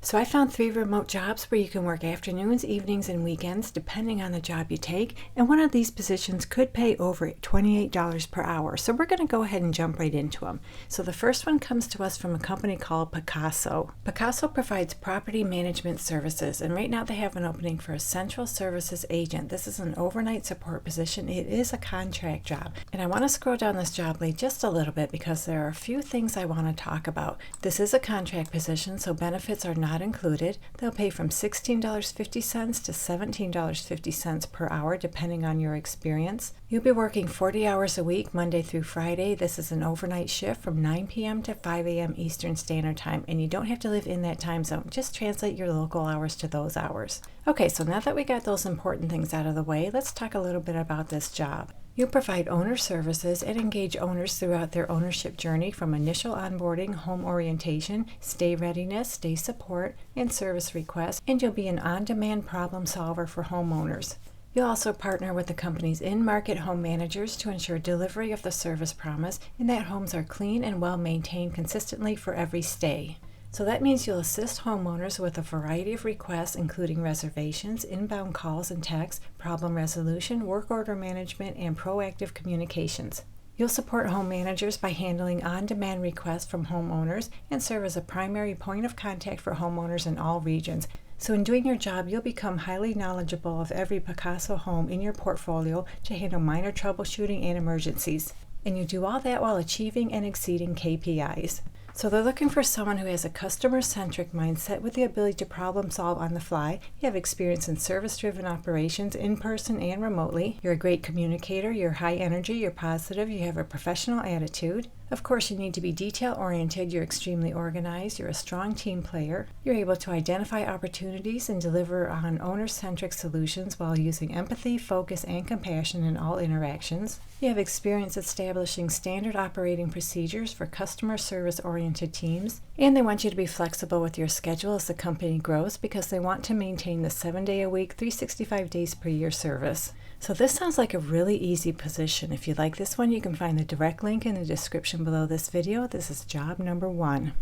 So I found 3 remote jobs where you can work afternoons, evenings, and weekends depending on the job you take, and one of these positions could pay over $28 per hour. So we're going to go ahead and jump right into them. So the first one comes to us from a company called Picasso. Picasso provides property management services, and right now they have an opening for a central services agent. This is an overnight support position. It is a contract job, and I want to scroll down this job lead just a little bit because there are a few things I want to talk about. This is a contract position, so benefits are not included. They'll pay from $16.50 to $17.50 per hour depending on your experience. You'll be working 40 hours a week, Monday through Friday. This is an overnight shift from 9 p.m. to 5 a.m. Eastern Standard Time, and you don't have to live in that time zone. Just translate your local hours to those hours. Okay, so now that we got those important things out of the way, let's talk a little bit about this job. You provide owner services and engage owners throughout their ownership journey from initial onboarding, home orientation, stay readiness, stay support, and service requests, and you'll be an on-demand problem solver for homeowners. You'll also partner with the company's in-market home managers to ensure delivery of the service promise and that homes are clean and well maintained consistently for every stay. So that means you'll assist homeowners with a variety of requests, including reservations, inbound calls and texts, problem resolution, work order management, and proactive communications. You'll support home managers by handling on-demand requests from homeowners and serve as a primary point of contact for homeowners in all regions. So in doing your job, you'll become highly knowledgeable of every Picasso home in your portfolio to handle minor troubleshooting and emergencies. And you do all that while achieving and exceeding KPIs. So they're looking for someone who has a customer-centric mindset with the ability to problem solve on the fly. You have experience in service-driven operations in person and remotely. You're a great communicator, you're high energy, you're positive, you have a professional attitude. Of course, you need to be detail-oriented, you're extremely organized, you're a strong team player, you're able to identify opportunities and deliver on owner-centric solutions while using empathy, focus, and compassion in all interactions. You have experience establishing standard operating procedures for customer service-oriented teams, and they want you to be flexible with your schedule as the company grows because they want to maintain the 7-day-a-week, 365 days per year service. So this sounds like a really easy position. If you like this one, you can find the direct link in the description below this video. This is job number 1.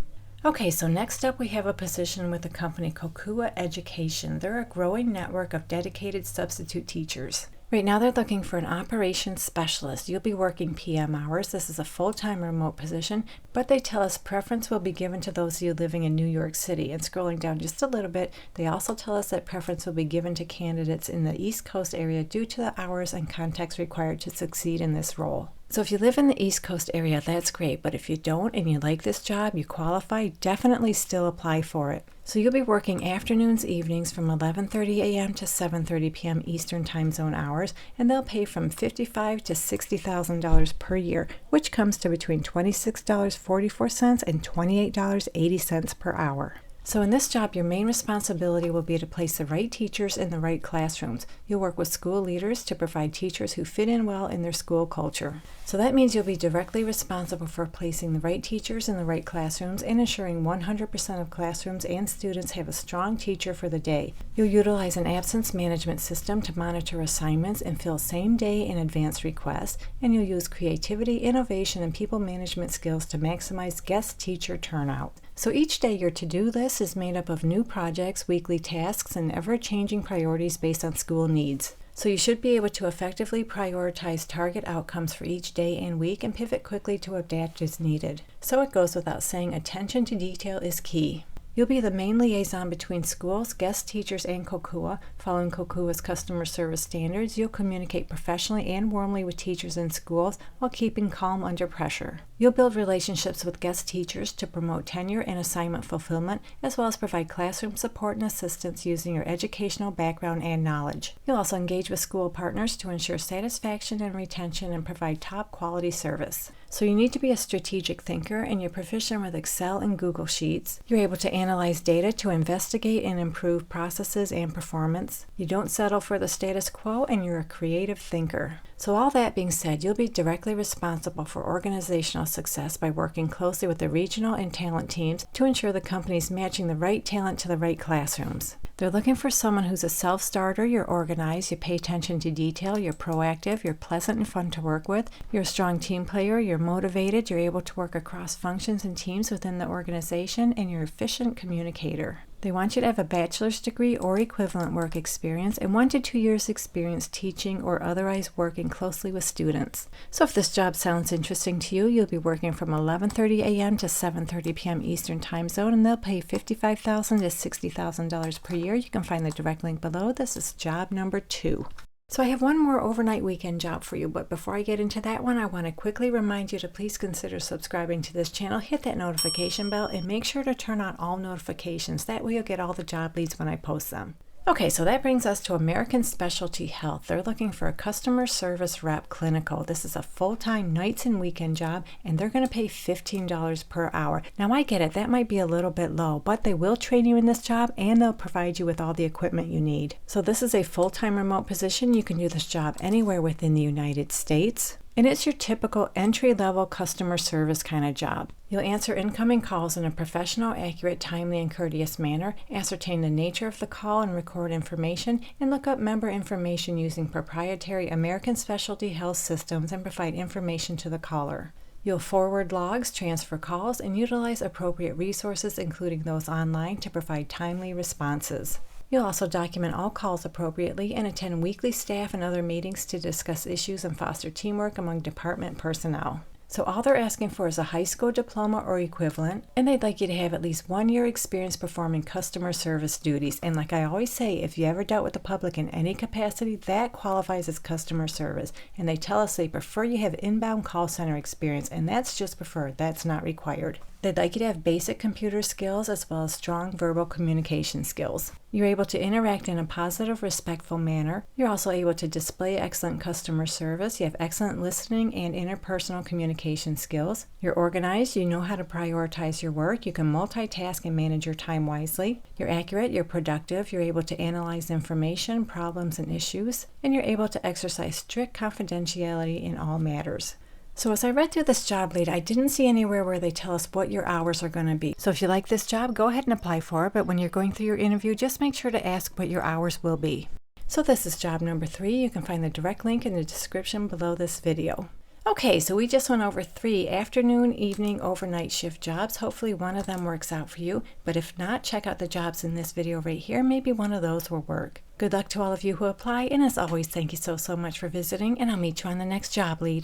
Okay, so next up we have a position with the company Kokua Education. They're a growing network of dedicated substitute teachers. Right now they're looking for an operations specialist. You'll be working PM hours. This is a full-time remote position, but they tell us preference will be given to those of you living in New York City. And scrolling down just a little bit, they also tell us that preference will be given to candidates in the East Coast area due to the hours and context required to succeed in this role. So if you live in the East Coast area, that's great, but if you don't and you like this job, you qualify, definitely still apply for it. So you'll be working afternoons, evenings from 11:30 a.m. to 7:30 p.m. Eastern Time Zone hours, and they'll pay from $55,000 to $60,000 per year, which comes to between $26.44 and $28.80 per hour. So in this job, your main responsibility will be to place the right teachers in the right classrooms. You'll work with school leaders to provide teachers who fit in well in their school culture. So that means you'll be directly responsible for placing the right teachers in the right classrooms and ensuring 100% of classrooms and students have a strong teacher for the day. You'll utilize an absence management system to monitor assignments and fill same-day and advance requests, and you'll use creativity, innovation, and people management skills to maximize guest-teacher turnout. So each day your to-do list is made up of new projects, weekly tasks, and ever-changing priorities based on school needs. So you should be able to effectively prioritize target outcomes for each day and week and pivot quickly to adapt as needed. So it goes without saying, attention to detail is key. You'll be the main liaison between schools, guest teachers, and Kokua. Following Kokua's customer service standards, you'll communicate professionally and warmly with teachers in schools while keeping calm under pressure. You'll build relationships with guest teachers to promote tenure and assignment fulfillment, as well as provide classroom support and assistance using your educational background and knowledge. You'll also engage with school partners to ensure satisfaction and retention and provide top quality service. So you need to be a strategic thinker, and you're proficient with Excel and Google Sheets. You're able to analyze data to investigate and improve processes and performance. You don't settle for the status quo, and you're a creative thinker. So all that being said, you'll be directly responsible for organizational success by working closely with the regional and talent teams to ensure the company's matching the right talent to the right classrooms. They're looking for someone who's a self-starter, you're organized, you pay attention to detail, you're proactive, you're pleasant and fun to work with, you're a strong team player, you're motivated, you're able to work across functions and teams within the organization, and you're an efficient communicator. They want you to have a bachelor's degree or equivalent work experience and 1 to 2 years experience teaching or otherwise working closely with students. So if this job sounds interesting to you, you'll be working from 11:30 a.m. to 7:30 p.m. Eastern Time Zone, and they'll pay $55,000 to $60,000 per year. You can find the direct link below. This is job number 2. So I have one more overnight weekend job for you, but before I get into that one, I want to quickly remind you to please consider subscribing to this channel, hit that notification bell, and make sure to turn on all notifications. That way you'll get all the job leads when I post them. Okay, so that brings us to American Specialty Health. They're looking for a customer service rep clinical. This is a full-time nights and weekend job, and they're going to pay $15 per hour. Now, I get it. That might be a little bit low, but they will train you in this job, and they'll provide you with all the equipment you need. So this is a full-time remote position. You can do this job anywhere within the United States. And it's your typical entry-level customer service kind of job. You'll answer incoming calls in a professional, accurate, timely, and courteous manner, ascertain the nature of the call and record information, and look up member information using proprietary American Specialty Health systems and provide information to the caller. You'll forward logs, transfer calls, and utilize appropriate resources, including those online, to provide timely responses. You'll also document all calls appropriately and attend weekly staff and other meetings to discuss issues and foster teamwork among department personnel. So all they're asking for is a high school diploma or equivalent, and they'd like you to have at least 1 year experience performing customer service duties. And like I always say, if you ever dealt with the public in any capacity, that qualifies as customer service. And they tell us they prefer you have inbound call center experience, and that's just preferred, that's not required. They'd like you to have basic computer skills as well as strong verbal communication skills. You're able to interact in a positive, respectful manner. You're also able to display excellent customer service. You have excellent listening and interpersonal communication skills. You're organized. You know how to prioritize your work. You can multitask and manage your time wisely. You're accurate. You're productive. You're able to analyze information, problems, and issues. And you're able to exercise strict confidentiality in all matters. So as I read through this job lead, I didn't see anywhere where they tell us what your hours are going to be. So if you like this job, go ahead and apply for it. But when you're going through your interview, just make sure to ask what your hours will be. So this is job number 3. You can find the direct link in the description below this video. Okay, so we just went over 3 afternoon, evening, overnight shift jobs. Hopefully one of them works out for you. But if not, check out the jobs in this video right here. Maybe one of those will work. Good luck to all of you who apply. And as always, thank you so much for visiting. And I'll meet you on the next job lead.